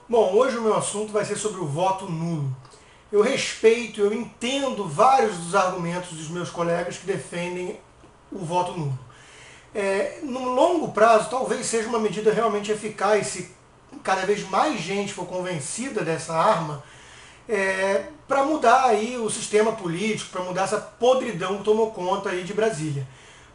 Bom, hoje o meu assunto vai ser sobre o voto nulo. Eu respeito, eu entendo vários dos argumentos dos meus colegas que defendem o voto nulo. No longo prazo, talvez seja uma medida realmente eficaz se cada vez mais gente for convencida dessa arma, para mudar aí o sistema político, para mudar essa podridão que tomou conta aí de Brasília.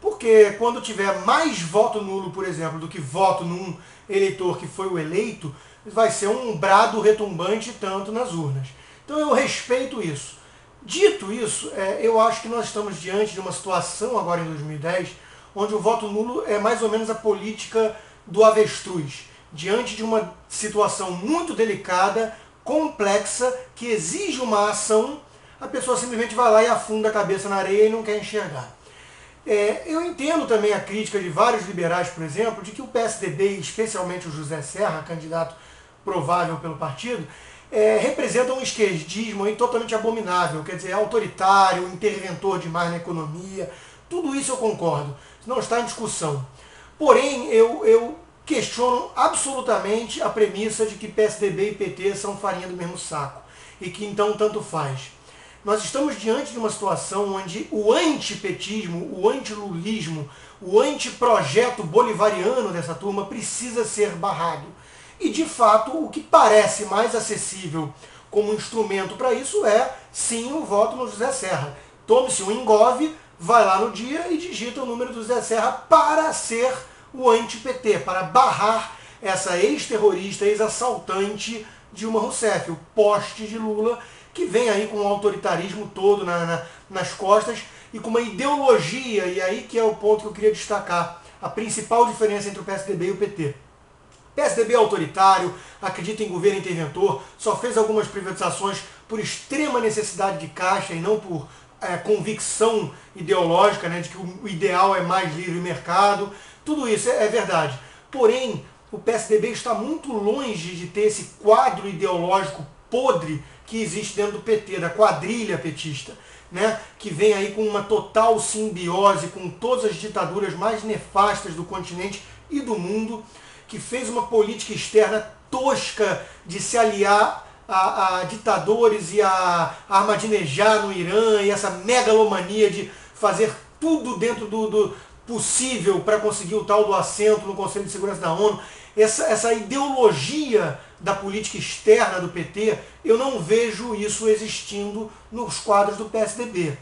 Porque quando tiver mais voto nulo, por exemplo, do que voto num eleitor que foi o eleito, vai ser um brado retumbante tanto nas urnas. Então eu respeito isso. Dito isso, eu acho que nós estamos diante de uma situação agora em 2010, onde o voto nulo é mais ou menos a política do avestruz. Diante de uma situação muito delicada, complexa, que exige uma ação, a pessoa simplesmente vai lá e afunda a cabeça na areia e não quer enxergar. Eu entendo também a crítica de vários liberais, por exemplo, de que o PSDB, especialmente o José Serra, candidato provável pelo partido, representa um esquerdismo aí totalmente abominável, quer dizer, autoritário, interventor demais na economia. Tudo isso eu concordo, não está em discussão. Porém, eu questiono absolutamente a premissa de que PSDB e PT são farinha do mesmo saco e que então tanto faz. Nós estamos diante de uma situação onde o antipetismo, o antilulismo, o antiprojeto bolivariano dessa turma precisa ser barrado. E, de fato, o que parece mais acessível como instrumento para isso é, sim, o voto no José Serra. Tome-se um engove, vai lá no dia e digita o número do José Serra para ser o anti-PT, para barrar essa ex-terrorista, ex-assaltante Dilma Rousseff, o poste de Lula, que vem aí com o autoritarismo todo nas costas e com uma ideologia, e aí que é o ponto que eu queria destacar, a principal diferença entre o PSDB e o PT. O PSDB é autoritário, acredita em governo interventor, só fez algumas privatizações por extrema necessidade de caixa e não por convicção ideológica, né, de que o ideal é mais livre mercado. Tudo isso é verdade. Porém, o PSDB está muito longe de ter esse quadro ideológico podre que existe dentro do PT, da quadrilha petista, né, que vem aí com uma total simbiose com todas as ditaduras mais nefastas do continente e do mundo, que fez uma política externa tosca de se aliar a ditadores e a Ahmadinejad no Irã, e essa megalomania de fazer tudo dentro do possível para conseguir o tal do assento no Conselho de Segurança da ONU. Essa ideologia da política externa do PT, eu não vejo isso existindo nos quadros do PSDB.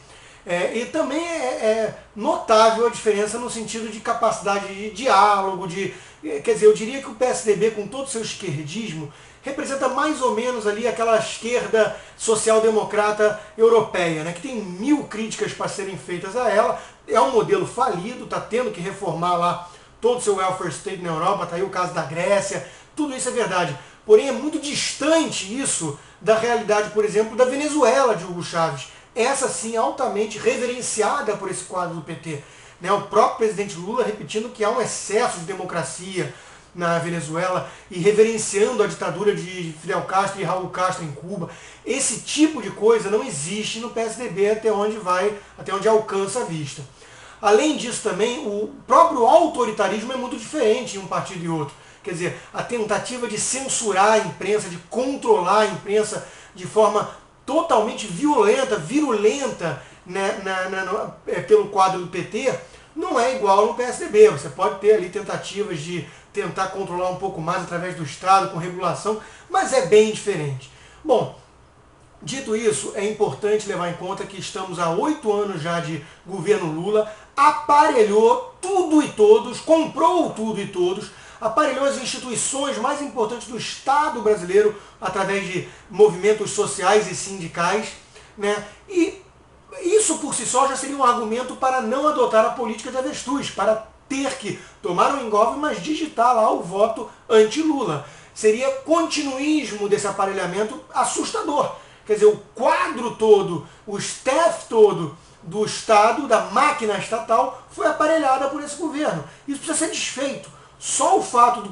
E também é notável a diferença no sentido de capacidade de diálogo, quer dizer, eu diria que o PSDB, com todo o seu esquerdismo, representa mais ou menos ali aquela esquerda social-democrata europeia, né, que tem 1000 críticas para serem feitas a ela, é um modelo falido, está tendo que reformar lá todo o seu welfare state na Europa, está aí o caso da Grécia, tudo isso é verdade. Porém, é muito distante isso da realidade, por exemplo, da Venezuela de Hugo Chávez. Essa sim altamente reverenciada por esse quadro do PT. Né? O próprio presidente Lula repetindo que há um excesso de democracia na Venezuela e reverenciando a ditadura de Fidel Castro e Raul Castro em Cuba. Esse tipo de coisa não existe no PSDB até onde alcança a vista. Além disso também, o próprio autoritarismo é muito diferente em um partido e outro. Quer dizer, a tentativa de censurar a imprensa, de controlar a imprensa de forma totalmente violenta, virulenta, né, pelo quadro do PT, não é igual no PSDB. Você pode ter ali tentativas de tentar controlar um pouco mais através do Estado, com regulação, mas é bem diferente. Bom, dito isso, é importante levar em conta que estamos há 8 anos já de governo Lula, aparelhou tudo e todos, comprou tudo e todos, aparelhou as instituições mais importantes do Estado brasileiro através de movimentos sociais e sindicais, né? E isso por si só já seria um argumento para não adotar a política de avestruz, para ter que tomar um engove, mas digitar lá o voto anti-Lula. Seria continuismo desse aparelhamento assustador. Quer dizer, o quadro todo, o staff todo do Estado, da máquina estatal, foi aparelhada por esse governo. Isso precisa ser desfeito. Só o fato do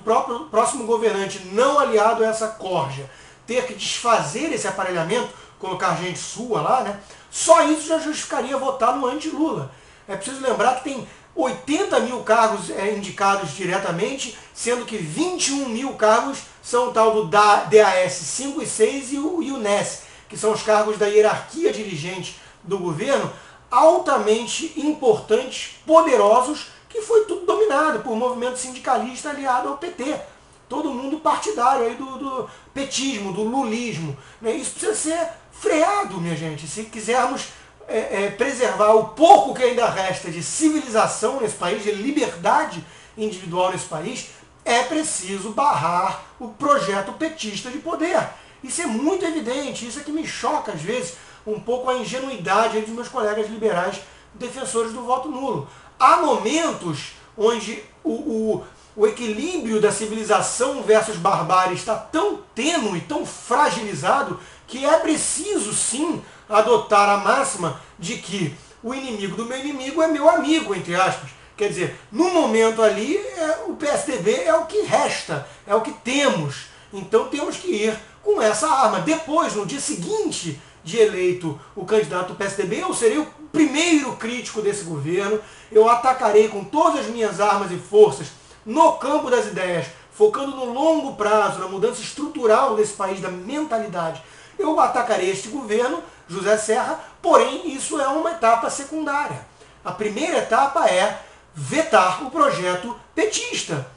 próximo governante não aliado a essa corja ter que desfazer esse aparelhamento, colocar gente sua lá, né? Só isso já justificaria votar no anti-Lula. É preciso lembrar que tem 80 mil cargos indicados diretamente, sendo que 21 mil cargos são o tal do DAS 5 e 6 e o NES, que são os cargos da hierarquia dirigente do governo, altamente importantes, poderosos, que foi tudo dominado por movimento sindicalista aliado ao PT. Todo mundo partidário aí do petismo, do lulismo. Né? Isso precisa ser freado, minha gente. Se quisermos preservar o pouco que ainda resta de civilização nesse país, de liberdade individual nesse país, é preciso barrar o projeto petista de poder. Isso é muito evidente, isso é que me choca às vezes um pouco a ingenuidade dos meus colegas liberais defensores do voto nulo. Há momentos onde o equilíbrio da civilização versus barbárie está tão tênue, tão fragilizado, que é preciso sim adotar a máxima de que o inimigo do meu inimigo é meu amigo, entre aspas. Quer dizer, no momento ali, o PSDB é o que resta, é o que temos. Então temos que ir com essa arma. Depois, no dia seguinte de eleito o candidato do PSDB, eu serei o primeiro crítico desse governo, eu atacarei com todas as minhas armas e forças no campo das ideias, focando no longo prazo, na mudança estrutural desse país, da mentalidade. Eu atacarei este governo, José Serra, porém isso é uma etapa secundária. A primeira etapa é vetar o projeto petista.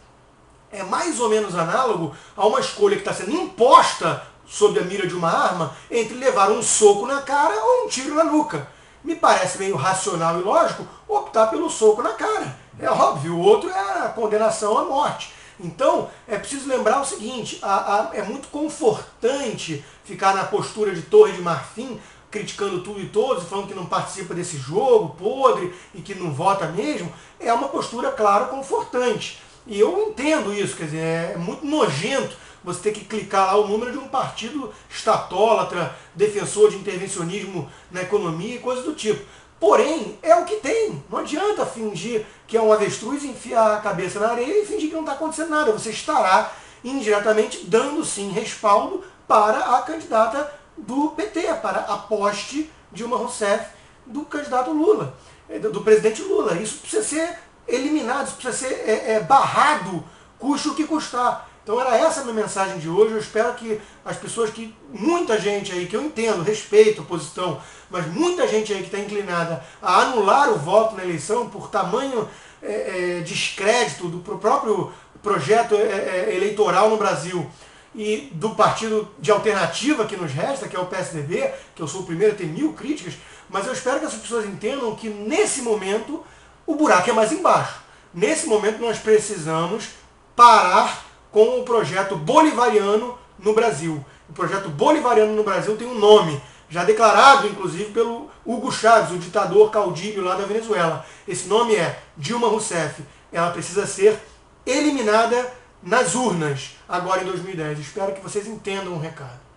É mais ou menos análogo a uma escolha que está sendo imposta sob a mira de uma arma entre levar um soco na cara ou um tiro na nuca. Me parece meio racional e lógico optar pelo soco na cara. É óbvio, o outro é a condenação à morte. Então, é preciso lembrar o seguinte, é muito confortante ficar na postura de Torre de Marfim, criticando tudo e todos, falando que não participa desse jogo podre e que não vota mesmo. É uma postura, claro, confortante. E eu entendo isso, quer dizer, é muito nojento você ter que clicar lá o número de um partido estatólatra, defensor de intervencionismo na economia e coisas do tipo. Porém, é o que tem. Não adianta fingir que é um avestruz, enfiar a cabeça na areia e fingir que não está acontecendo nada. Você estará indiretamente dando sim respaldo para a candidata do PT, para a poste Dilma Rousseff do candidato Lula, do presidente Lula. Isso precisa ser eliminado, isso precisa ser barrado, custe o que custar. Então era essa a minha mensagem de hoje. Eu espero que as pessoas muita gente aí, que eu entendo, respeito a posição, mas muita gente aí que está inclinada a anular o voto na eleição por tamanho descrédito do próprio projeto eleitoral no Brasil e do partido de alternativa que nos resta, que é o PSDB, que eu sou o primeiro a ter 1000 críticas, mas eu espero que essas pessoas entendam que nesse momento o buraco é mais embaixo. Nesse momento nós precisamos parar com o projeto bolivariano no Brasil. O projeto bolivariano no Brasil tem um nome, já declarado inclusive pelo Hugo Chávez, o ditador caudilho lá da Venezuela. Esse nome é Dilma Rousseff. Ela precisa ser eliminada nas urnas agora em 2010. Espero que vocês entendam o recado.